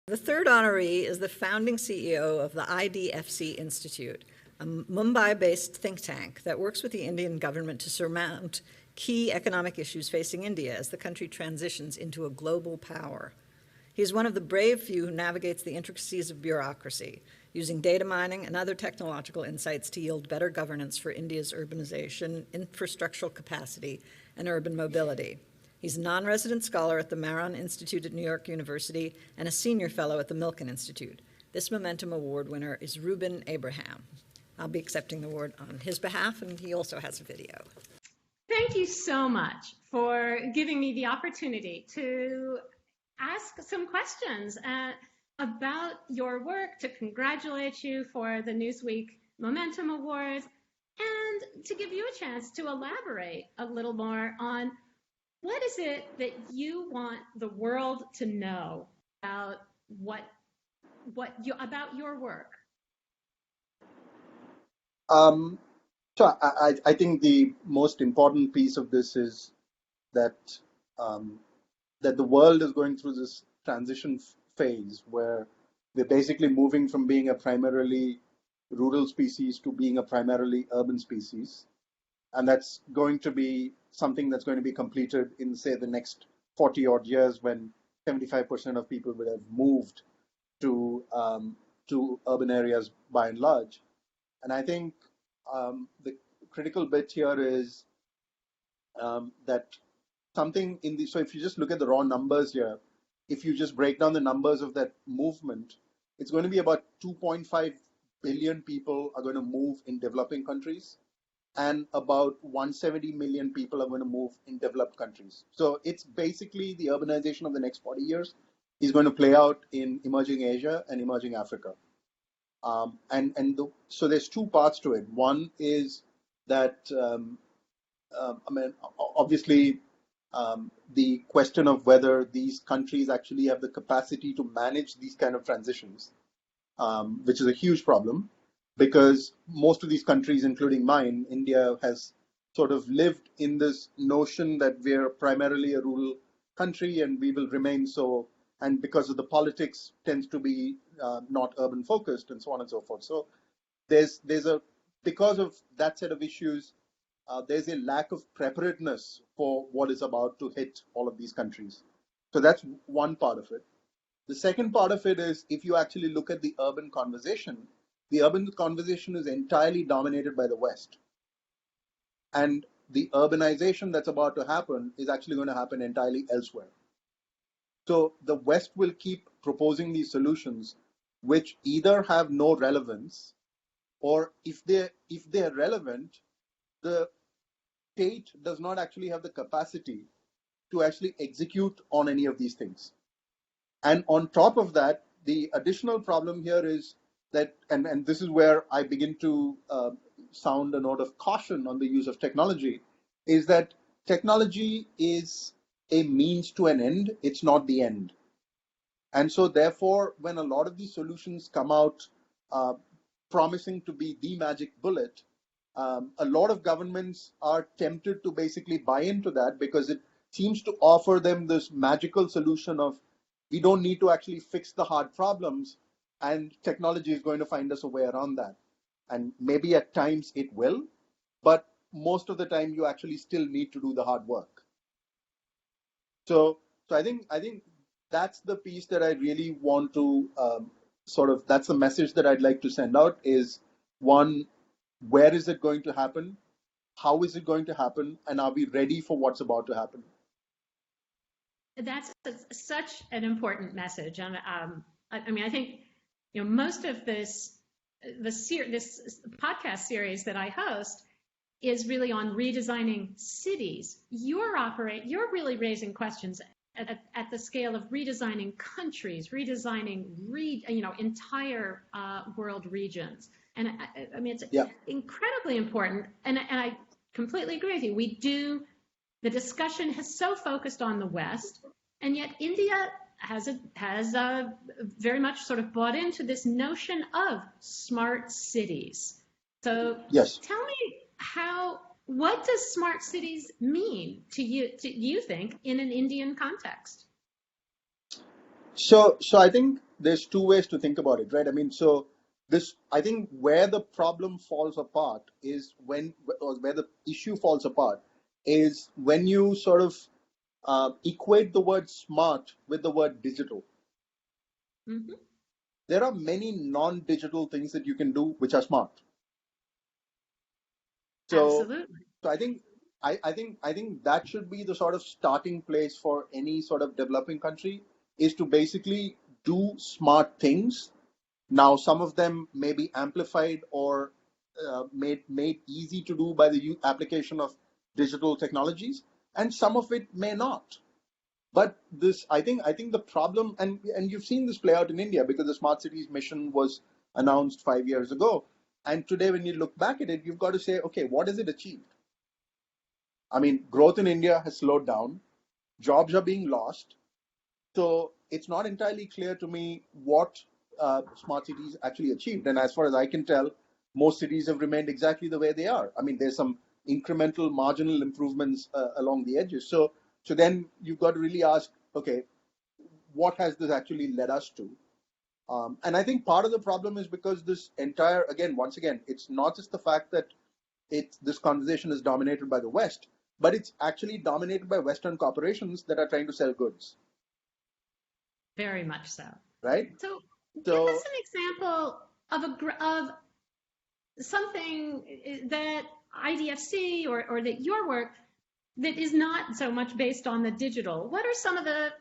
The third honoree is the founding CEO of the IDFC Institute, a Mumbai-based think tank that works with the Indian government to surmount key economic issues facing India as the country transitions into a global power. He is one of the brave few who navigates the intricacies of bureaucracy, using data mining and other technological insights to yield better governance for India's urbanization, infrastructural capacity, and urban mobility. He's a non-resident scholar at the Maron Institute at New York University and a senior fellow at the Milken Institute. This Momentum Award winner is Reuben Abraham. I'll be accepting the award on his behalf, and he also has a video. Thank you so much for giving me the opportunity to ask some questions about your work, to congratulate you for the Newsweek Momentum Awards, and to give you a chance to elaborate a little more on what is it that you want the world to know about about your work? So I think the most important piece of this is that that the world is going through this transition phase where we're basically moving from being a primarily rural species to being a primarily urban species. And that's going to be something that's going to be completed in, say, the next 40 odd years when 75% of people would have moved to urban areas by and large. And I think the critical bit here is that something in the, so if you just look at the raw numbers here, if you just break down the numbers of that movement, it's going to be about 2.5 billion people are going to move in developing countries, and about 170 million people are going to move in developed countries. So it's basically the urbanization of the next 40 years is going to play out in emerging Asia and emerging Africa. So there's two parts to it. One is that, obviously, the question of whether these countries actually have the capacity to manage these kind of transitions, which is a huge problem, because most of these countries, including mine, India, has sort of lived in this notion that we're primarily a rural country and we will remain so, and because of the politics tends to be not urban focused and so on and so forth. So there's a, because of that set of issues, there's a lack of preparedness for what is about to hit all of these countries. So that's one part of it. The second part of it is, if you actually look at the urban conversation, the urban conversation is entirely dominated by the West. And the urbanization that's about to happen is actually going to happen entirely elsewhere. So the West will keep proposing these solutions, which either have no relevance, or if they're relevant, the state does not actually have the capacity to actually execute on any of these things. And on top of that, the additional problem here is that, and this is where I begin to sound a note of caution on the use of technology, is that technology is a means to an end, it's not the end. And so therefore, when a lot of these solutions come out promising to be the magic bullet, a lot of governments are tempted to basically buy into that because it seems to offer them this magical solution of, we don't need to actually fix the hard problems, and technology is going to find us a way around that. And maybe at times it will, but most of the time you actually still need to do the hard work. So I think that's the piece that I really want to that's the message that I'd like to send out is, one, where is it going to happen? How is it going to happen? And are we ready for what's about to happen? That's such an important message. And I think, most of this podcast series that I host is really on redesigning cities. You're really raising questions at the scale of redesigning countries, redesigning entire world regions. And it's incredibly important. And I completely agree with you. The discussion has so focused on the West, and yet India has very much sort of bought into this notion of smart cities. So yes. Tell me what does smart cities mean to you think, in an Indian context? So I think there's two ways to think about it, right? I mean, so this, I think where the problem falls apart is or where the issue falls apart is when you sort of equate the word smart with the word digital. Mm-hmm. There are many non-digital things that you can do which are smart. So, Absolutely. so I think that should be the sort of starting place for any sort of developing country, is to basically do smart things. Now, some of them may be amplified or made easy to do by the application of digital technologies, and some of it may not. But this, I think the problem, and you've seen this play out in India, because the smart cities mission was announced 5 years ago, and today when you look back at it, you've got to say, okay, what has it achieved? I mean, growth in India has slowed down, jobs are being lost, so it's not entirely clear to me what smart cities actually achieved. And as far as I can tell, most cities have remained exactly the way they are. I mean, there's some incremental, marginal improvements along the edges. So then you've got to really ask, okay, what has this actually led us to? And I think part of the problem is because this entire, once again, it's not just the fact that this conversation is dominated by the West, but it's actually dominated by Western corporations that are trying to sell goods. Very much so. Right? So give us an example of something that IDFC or that your work that is not so much based on the digital. What are some of the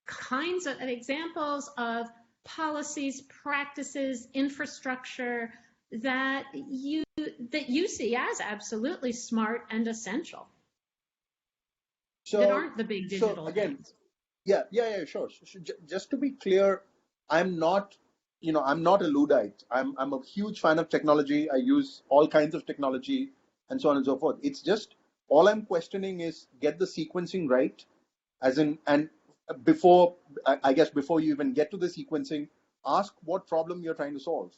kinds of examples of policies, practices, infrastructure that you see as absolutely smart and essential, that aren't the big digital things? Yeah, sure. So just to be clear, I'm not a Luddite. I'm a huge fan of technology. I use all kinds of technology and so on and so forth. It's just, all I'm questioning is get the sequencing right, as in, and before you even get to the sequencing, ask what problem you're trying to solve.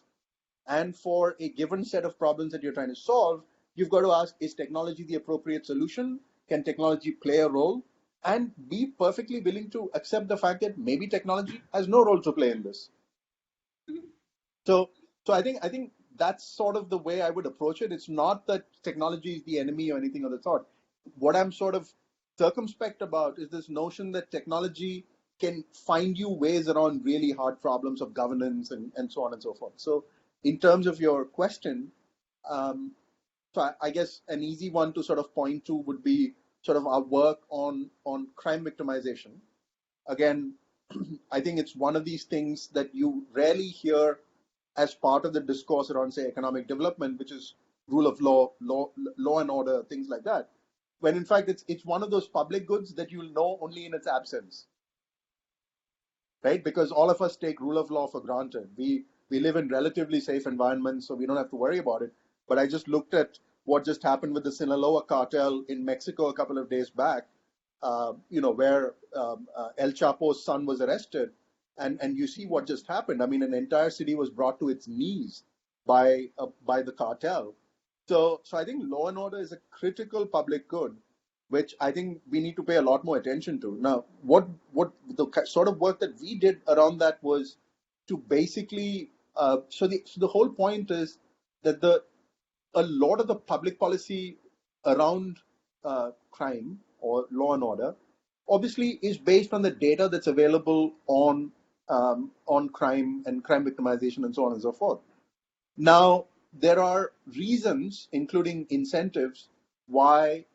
And for a given set of problems that you're trying to solve, you've got to ask, is technology the appropriate solution? Can technology play a role? And be perfectly willing to accept the fact that maybe technology has no role to play in this. So I think that's sort of the way I would approach it. It's not that technology is the enemy or anything of the sort. What I'm sort of circumspect about is this notion that technology can find you ways around really hard problems of governance and so on and so forth. So in terms of your question, so I guess an easy one to sort of point to would be sort of our work on crime victimization. Again, I think it's one of these things that you rarely hear as part of the discourse around, say, economic development, which is rule of law and order, things like that. When in fact it's one of those public goods that you'll know only in its absence, right? Because all of us take rule of law for granted. We live in relatively safe environments, so we don't have to worry about it. But I just looked at what just happened with the Sinaloa cartel in Mexico a couple of days back, where El Chapo's son was arrested. And you see what just happened. I mean, an entire city was brought to its knees by the cartel. So I think law and order is a critical public good, which I think we need to pay a lot more attention to. Now, what the sort of work that we did around that was to basically, so the whole point is that a lot of the public policy around crime or law and order obviously is based on the data that's available on crime and crime victimization and so on and so forth. Now, there are reasons, including incentives, why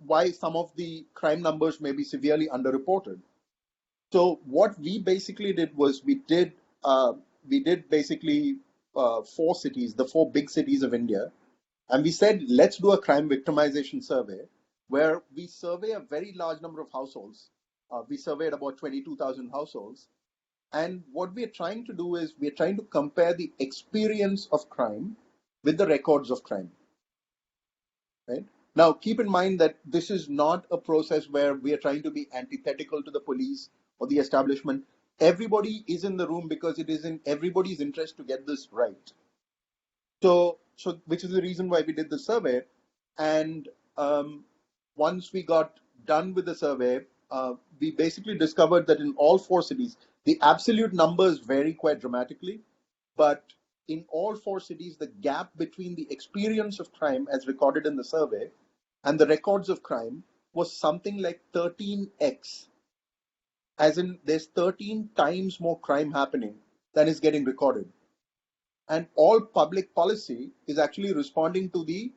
why some of the crime numbers may be severely underreported. So what we basically did was we did basically 4 cities, the 4 big cities of India, and we said, let's do a crime victimization survey where we survey a very large number of households. We surveyed about 22,000 households. And what we're trying to do is we're trying to compare the experience of crime with the records of crime. Right? Now, keep in mind that this is not a process where we are trying to be antithetical to the police or the establishment. Everybody is in the room because it is in everybody's interest to get this right. So which is the reason why we did the survey. And once we got done with the survey, we basically discovered that in all 4 cities, the absolute numbers vary quite dramatically, but in all 4 cities, the gap between the experience of crime as recorded in the survey and the records of crime was something like 13x, as in there's 13 times more crime happening than is getting recorded. And all public policy is actually responding to the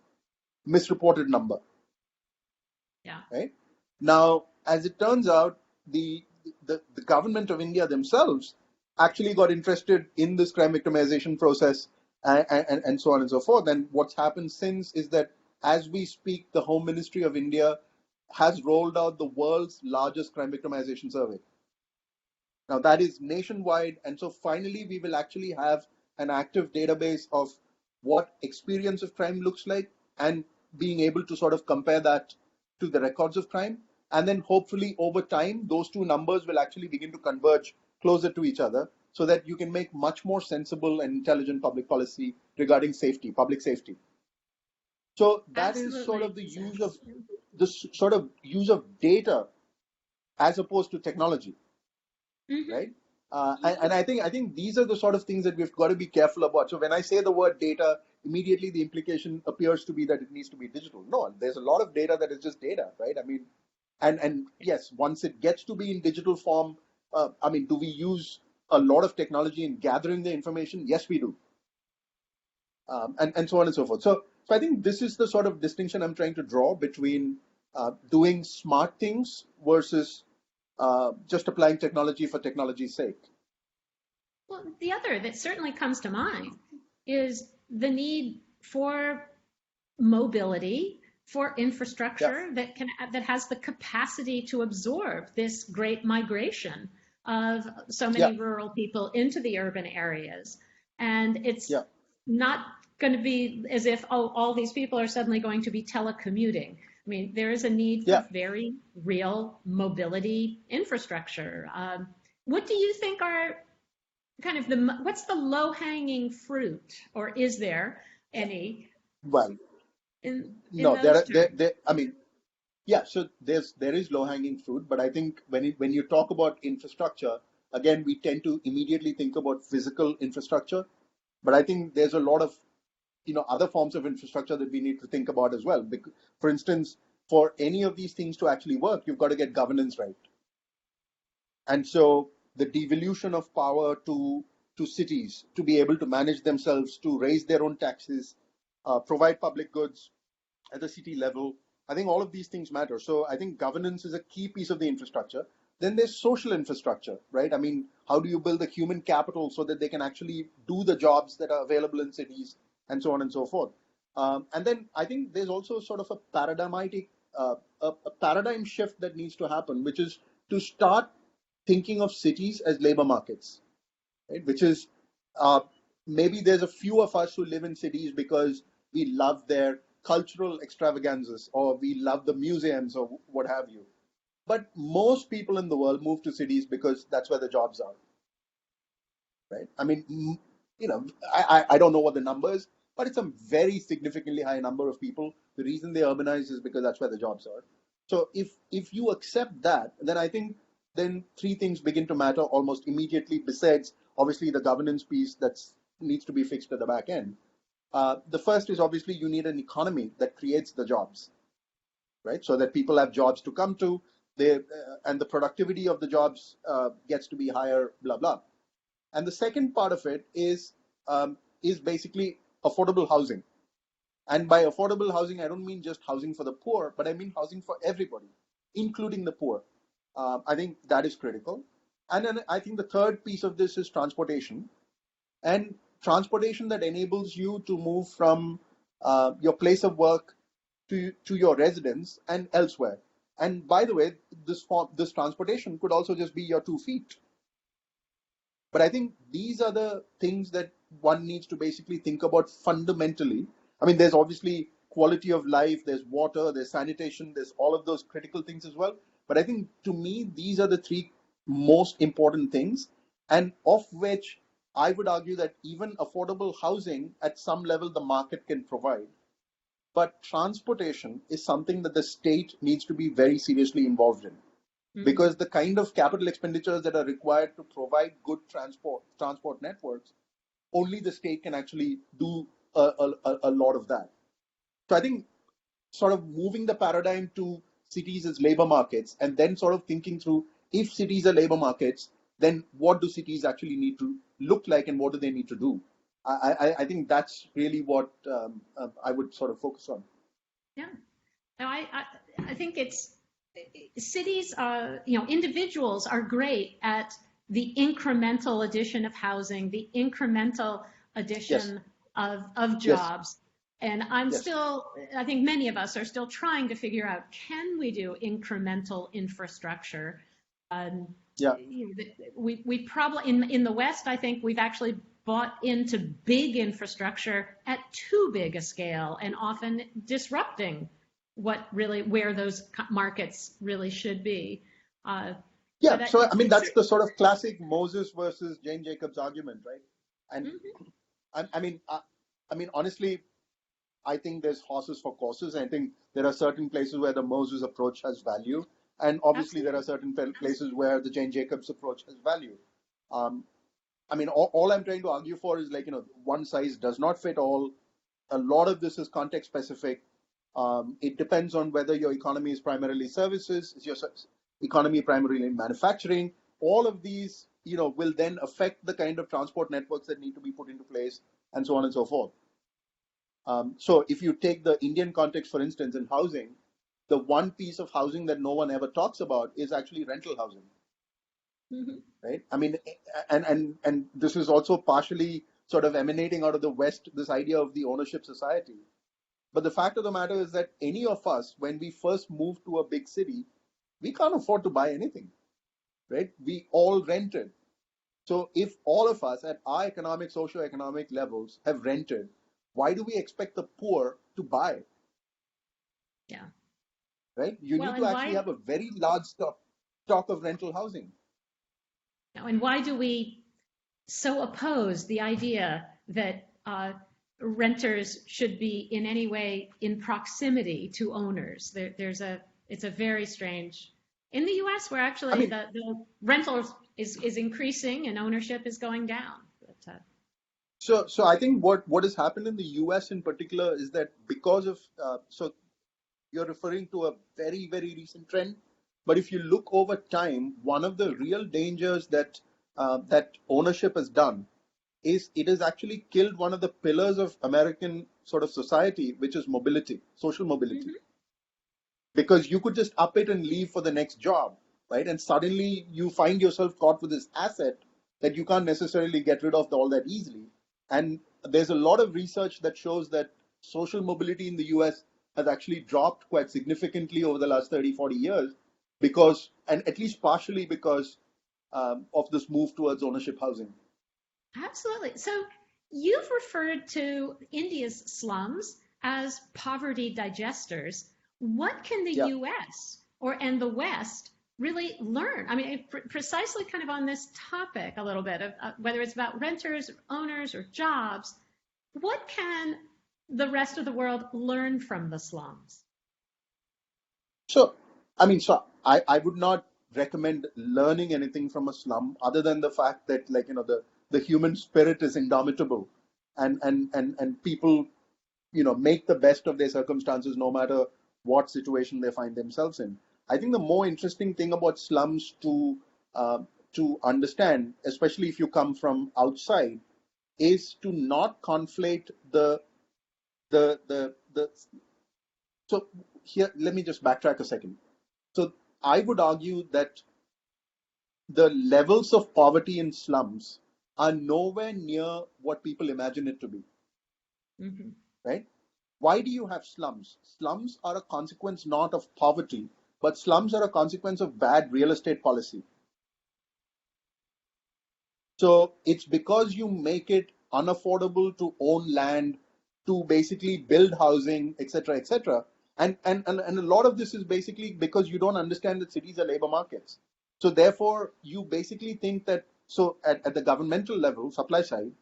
misreported number. Yeah. Right? Now, as it turns out, the government of India themselves actually got interested in this crime victimization process and so on and so forth. And what's happened since is that as we speak, the Home Ministry of India has rolled out the world's largest crime victimization survey. Now that is nationwide, and so finally we will actually have an active database of what experience of crime looks like and being able to sort of compare that to the records of crime. And then hopefully over time, those two numbers will actually begin to converge closer to each other so that you can make much more sensible and intelligent public policy regarding safety, public safety. So that is sort of the use of data as opposed to technology. Mm-hmm. Right? And I think these are the sort of things that we've got to be careful about. So when I say the word data, immediately the implication appears to be that it needs to be digital. No, there's a lot of data that is just data, right? I mean, and yes, once it gets to be in digital form, do we use a lot of technology in gathering the information? Yes, we do. And so on and so forth. So I think this is the sort of distinction I'm trying to draw between doing smart things versus just applying technology for technology's sake. Well, the other that certainly comes to mind is the need for mobility, for infrastructure that has the capacity to absorb this great migration of so many rural people into the urban areas. And it's not going to be as if, all these people are suddenly going to be telecommuting. I mean, there is a need for very real mobility infrastructure. What do you think are kind of what's the low-hanging fruit, or is there any? Well, no, so there is low-hanging fruit, but I think when you talk about infrastructure, again, we tend to immediately think about physical infrastructure, but I think there's a lot of other forms of infrastructure that we need to think about as well. For instance, for any of these things to actually work, you've got to get governance right. And so the devolution of power to cities to be able to manage themselves, to raise their own taxes, provide public goods at the city level, I think all of these things matter. So I think governance is a key piece of the infrastructure. Then there's social infrastructure, right? I mean, how do you build the human capital so that they can actually do the jobs that are available in cities, and so on and so forth. And then I think there's also sort of a paradigm shift that needs to happen, which is to start thinking of cities as labor markets, right? Which is maybe there's a few of us who live in cities because we love their cultural extravaganzas, or we love the museums, or what have you. But most people in the world move to cities because that's where the jobs are, right? I mean, I don't know what the number is, but it's a very significantly high number of people. The reason they urbanize is because that's where the jobs are. So if you accept that, then I think then three things begin to matter almost immediately, besides obviously the governance piece that needs to be fixed at the back end. The first is obviously you need an economy that creates the jobs, right? So that people have jobs to come to, and the productivity of the jobs gets to be higher, blah, blah. And the second part of it is basically affordable housing. And by affordable housing, I don't mean just housing for the poor, but I mean housing for everybody, including the poor. I think that is critical. And then I think the third piece of this is transportation. And transportation that enables you to move from your place of work to your residence and elsewhere. And by the way, this transportation could also just be your 2 feet. But I think these are the things that one needs to basically think about fundamentally. I mean, there's obviously quality of life, there's water, there's sanitation, there's all of those critical things as well. But I think to me, these are the three most important things, and of which I would argue that even affordable housing at some level the market can provide. But transportation is something that the state needs to be very seriously involved in. because the kind of capital expenditures that are required to provide good transport networks, only the state can actually do a lot of that. So I think sort of moving the paradigm to cities as labor markets, and then sort of thinking through, if cities are labor markets, then what do cities actually need to look like, and what do they need to do? I think that's really what I would sort of focus on. Yeah. No, I think it's cities, individuals are great at the incremental addition of housing, the incremental addition of jobs. And I think many of us are still trying to figure out, can we do incremental infrastructure? We probably, in the West, I think we've actually bought into big infrastructure at too big a scale, and often disrupting where those markets really should be. So I mean, that's the sort of classic Moses versus Jane Jacobs argument, right? And I mean, honestly, I think there's horses for courses. I think there are certain places where the Moses approach has value, and obviously there are certain places where the Jane Jacobs approach has value. I mean, all I'm trying to argue for is, like, one size does not fit all. A lot of this is context specific. It depends on whether your economy is primarily services, is your economy primarily manufacturing. All of these, will then affect the kind of transport networks that need to be put into place, and so on and so forth. So if you take the Indian context, for instance, in housing, the one piece of housing that no one ever talks about is actually rental housing. Right? I mean, and this is also partially sort of emanating out of the West, this idea of the ownership society. But the fact of the matter is that any of us, when we first move to a big city, we can't afford to buy anything, right? We all rented. So if all of us at our economic, socioeconomic levels have rented, why do we expect the poor to buy? Yeah. Right? You need to actually have a very large stock of rental housing. And why do we so oppose the idea that renters should be in any way in proximity to owners? It's a very strange. In the U.S., where actually the rental is increasing and ownership is going down. So I think what has happened in the U.S. in particular is that because of so you're referring to a very, very recent trend, but if you look over time, one of the real dangers that that ownership has done is it has actually killed one of the pillars of American sort of society, which is mobility, social mobility. Because you could just up it and leave for the next job, right? And suddenly you find yourself caught with this asset that you can't necessarily get rid of all that easily. And there's a lot of research that shows that social mobility in the US has actually dropped quite significantly over the last 30, 40 years because, and at least partially because of this move towards ownership housing. Absolutely. So you've referred to India's slums as poverty digesters. What can the US and the West really learn? I mean, precisely kind of on this topic a little bit of whether it's about renters, owners, or jobs, what can the rest of the world learn from the slums? So I would not recommend learning anything from a slum other than the fact that, like, the human spirit is indomitable, and people, make the best of their circumstances no matter what situation they find themselves in. I think the more interesting thing about slums to understand, especially if you come from outside, is to not conflate the so here, let me just backtrack a second. So I would argue that the levels of poverty in slums are nowhere near what people imagine it to be. Right? Why do you have slums? Slums are a consequence not of poverty, but slums are a consequence of bad real estate policy. So it's because you make it unaffordable to own land, to basically build housing, etc., etc. And a lot of this is basically because you don't understand that cities are labor markets. So therefore, you basically think that, so at the governmental level, supply side,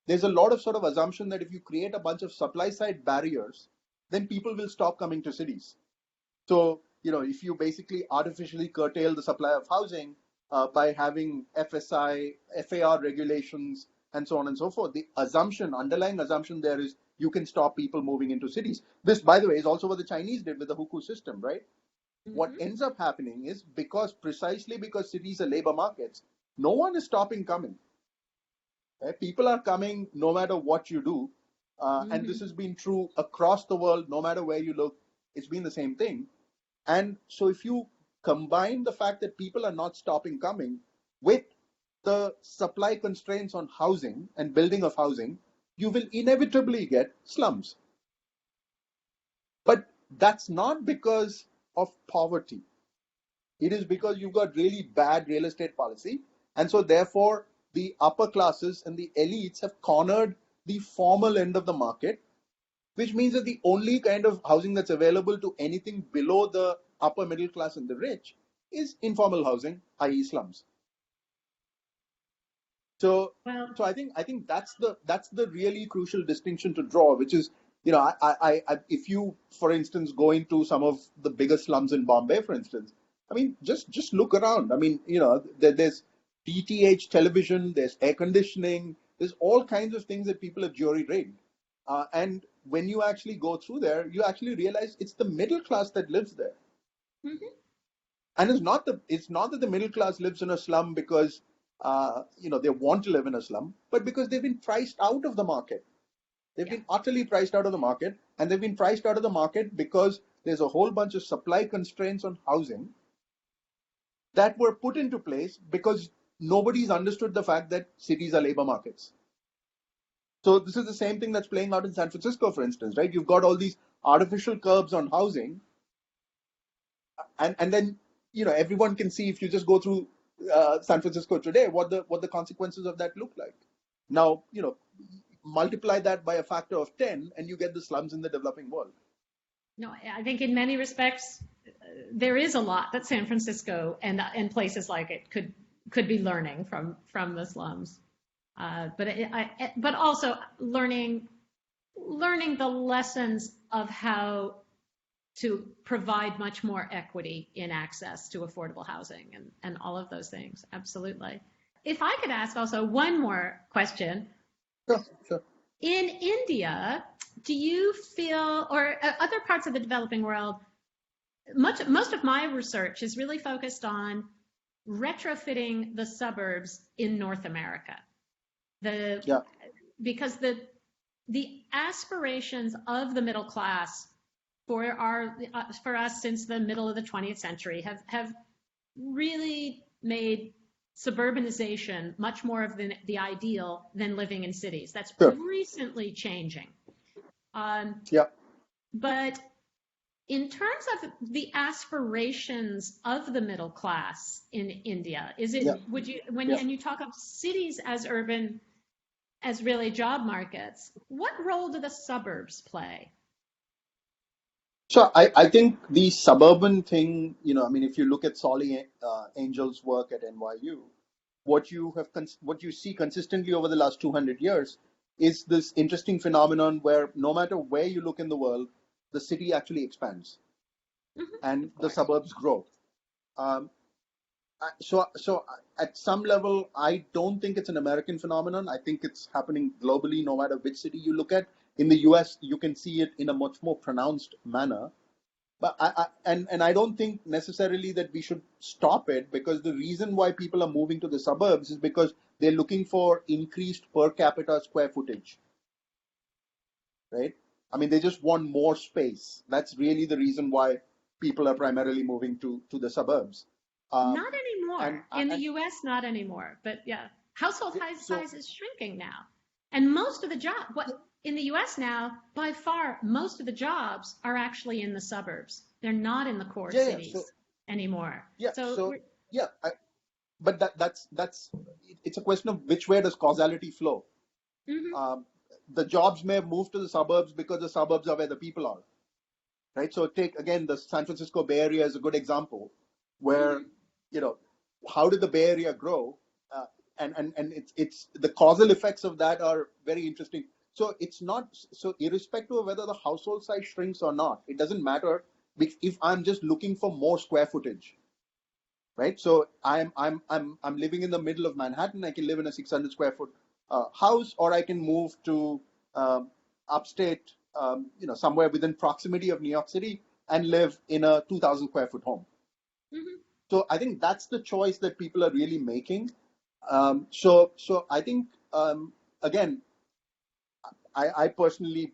there's a lot of sort of assumption that if you create a bunch of supply side barriers, then people will stop coming to cities. So if you basically artificially curtail the supply of housing by having FSI, FAR regulations, and so on and so forth, the underlying assumption there is you can stop people moving into cities. This, by the way, is also what the Chinese did with the hukou system, right? What ends up happening is precisely because cities are labor markets, no one is stopping coming. Right? People are coming no matter what you do. And this has been true across the world, no matter where you look, it's been the same thing. And so if you combine the fact that people are not stopping coming with the supply constraints on housing and building of housing, you will inevitably get slums. But that's not because of poverty. It is because you've got really bad real estate policy. And so therefore, the upper classes and the elites have cornered the formal end of the market, which means that the only kind of housing that's available to anything below the upper middle class and the rich is informal housing, i.e. slums. So I think that's the really crucial distinction to draw, which is, if you, for instance, go into some of the biggest slums in Bombay, for instance, I mean, just look around. I mean, there's DTH television, there's air conditioning, there's all kinds of things that people have jury-rigged. And when you actually go through there, you actually realize it's the middle class that lives there. And it's not that the middle class lives in a slum because they want to live in a slum, but because they've been priced out of the market. They've been utterly priced out of the market, and they've been priced out of the market because there's a whole bunch of supply constraints on housing that were put into place because nobody's understood the fact that cities are labor markets. So this is the same thing that's playing out in San Francisco, for instance, right? You've got all these artificial curbs on housing, and then everyone can see, if you just go through San Francisco today, what the consequences of that look like. Now, multiply that by a factor of 10, and you get the slums in the developing world. No, I think in many respects, there is a lot that San Francisco and places like it could be learning from the slums, but also learning the lessons of how to provide much more equity in access to affordable housing and all of those things. Absolutely. If I could ask also one more question. Sure. In India, do you feel, or other parts of the developing world, most of my research is really focused on retrofitting the suburbs in North America. Because the aspirations of the middle class for us since the middle of the 20th century have really made suburbanization much more of the ideal than living in cities. That's recently changing. But in terms of the aspirations of the middle class in India, when you talk of cities as urban, as really job markets, what role do the suburbs play? So I think the suburban thing, if you look at Solly Angel's work at NYU, what you see consistently over the last 200 years is this interesting phenomenon where no matter where you look in the world, the city actually expands and the suburbs grow. So at some level, I don't think it's an American phenomenon. I think it's happening globally, no matter which city you look at. In the US, you can see it in a much more pronounced manner. But I don't think necessarily that we should stop it, because the reason why people are moving to the suburbs is because they're looking for increased per capita square footage, right? I mean, they just want more space. That's really the reason why people are primarily moving to the suburbs. Not anymore. In the US, not anymore. But yeah, household size is shrinking now. And most of the in the US now, by far, most of the jobs are actually in the suburbs. They're not in the core cities anymore. But that's it's a question of which way does causality flow. The jobs may have moved to the suburbs because the suburbs are where the people are, right? So take again the San Francisco Bay Area is a good example, where how did the Bay Area grow, and it's the causal effects of that are very interesting. So it's not so irrespective of whether the household size shrinks or not. It doesn't matter if I'm just looking for more square footage, right? So I'm living in the middle of Manhattan. I can live in a 600 square foot house, or I can move to upstate, somewhere within proximity of New York City and live in a 2,000 square foot home. Mm-hmm. So I think that's the choice that people are really making. So I think, again, I personally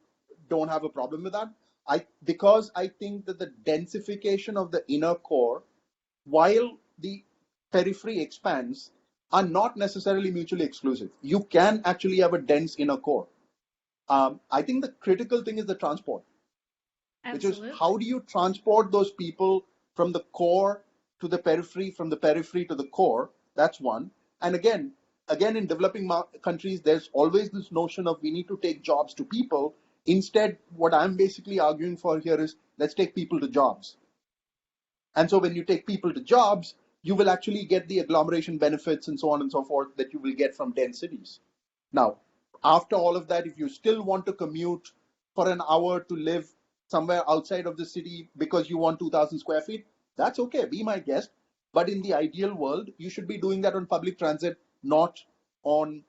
don't have a problem with that. Because I think that the densification of the inner core, while the periphery expands, are not necessarily mutually exclusive. You can actually have a dense inner core. I think the critical thing is the transport, which is Absolutely. how do you transport those people from the core to the periphery, from the periphery to the core? That's one. And again, in developing countries, there's always this notion of we need to take jobs to people. Instead, what I'm basically arguing for here is let's take people to jobs. And so when you take people to jobs, you will actually get the agglomeration benefits and so on and so forth that you will get from dense cities. Now, after all of that, if you still want to commute for an hour to live somewhere outside of the city because you want 2,000 square feet, that's okay, be my guest. But in the ideal world, you should be doing that on public transit, not on,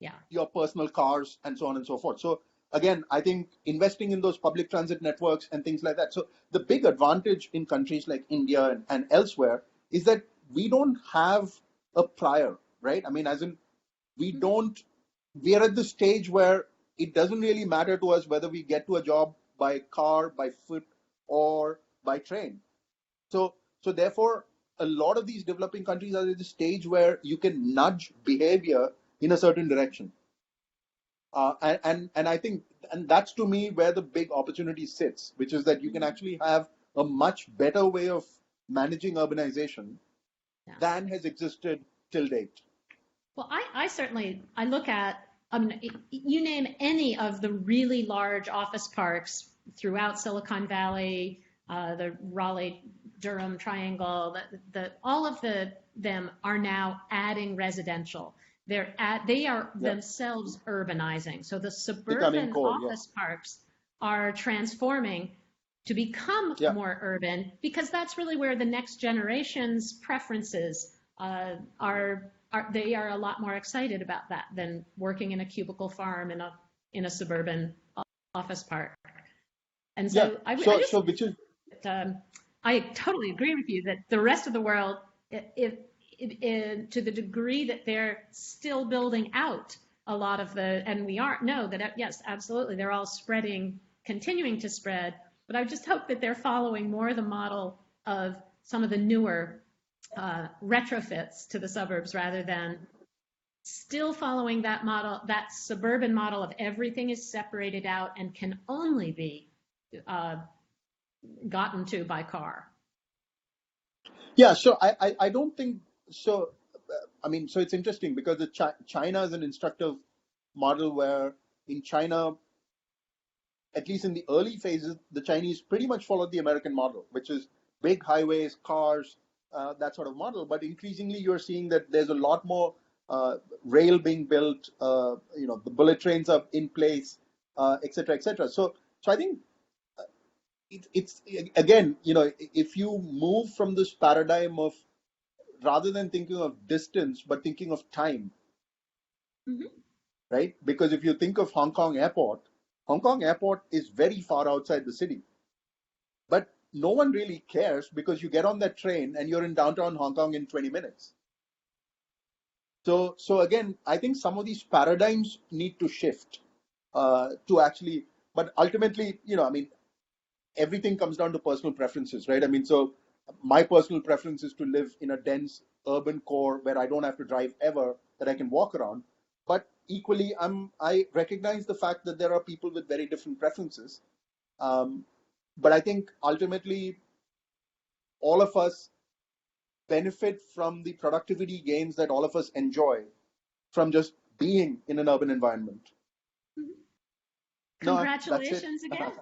Yeah. your personal cars and so on and so forth. So again, I think investing in those public transit networks and things like that. So the big advantage in countries like India and elsewhere is that we don't have a prior, right? I mean, as in, we are at the stage where it doesn't really matter to us whether we get to a job by car, by foot, or by train. So therefore, a lot of these developing countries are at the stage where you can nudge behavior in a certain direction. And I think, and that's to me where the big opportunity sits, which is that you can actually have a much better way of managing urbanization than has existed till date. Well, I certainly, I look at, you name any of the really large office parks throughout Silicon Valley, the Raleigh-Durham Triangle, all of them are now adding residential. They are themselves urbanizing. So the suburban office parks are transforming to become more urban, because that's really where the next generation's preferences they are a lot more excited about that than working in a cubicle farm in a suburban office park. And so I totally agree with you that the rest of the world, to the degree that they're still building out a lot of and we know that, yes, absolutely, they're all continuing to spread, but I just hope that they're following more the model of some of the newer retrofits to the suburbs, rather than still following that model, that suburban model of everything is separated out and can only be gotten to by car. Yeah, so I don't think so. I mean, so it's interesting because China is an instructive model where in China, at least in the early phases, the Chinese pretty much followed the American model, which is big highways, cars, that sort of model. But increasingly, you're seeing that there's a lot more rail being built. The bullet trains are in place, et cetera, et cetera. So I think it's again, if you move from this paradigm of, rather than thinking of distance, but thinking of time, right? Because if you think of Hong Kong Airport is very far outside the city. But no one really cares because you get on that train and you're in downtown Hong Kong in 20 minutes. So again, I think some of these paradigms need to shift to actually, but ultimately, everything comes down to personal preferences, right? I mean, so my personal preference is to live in a dense urban core where I don't have to drive ever, that I can walk around. But equally, I recognize the fact that there are people with very different preferences. But I think ultimately, all of us benefit from the productivity gains that all of us enjoy from just being in an urban environment. Congratulations again.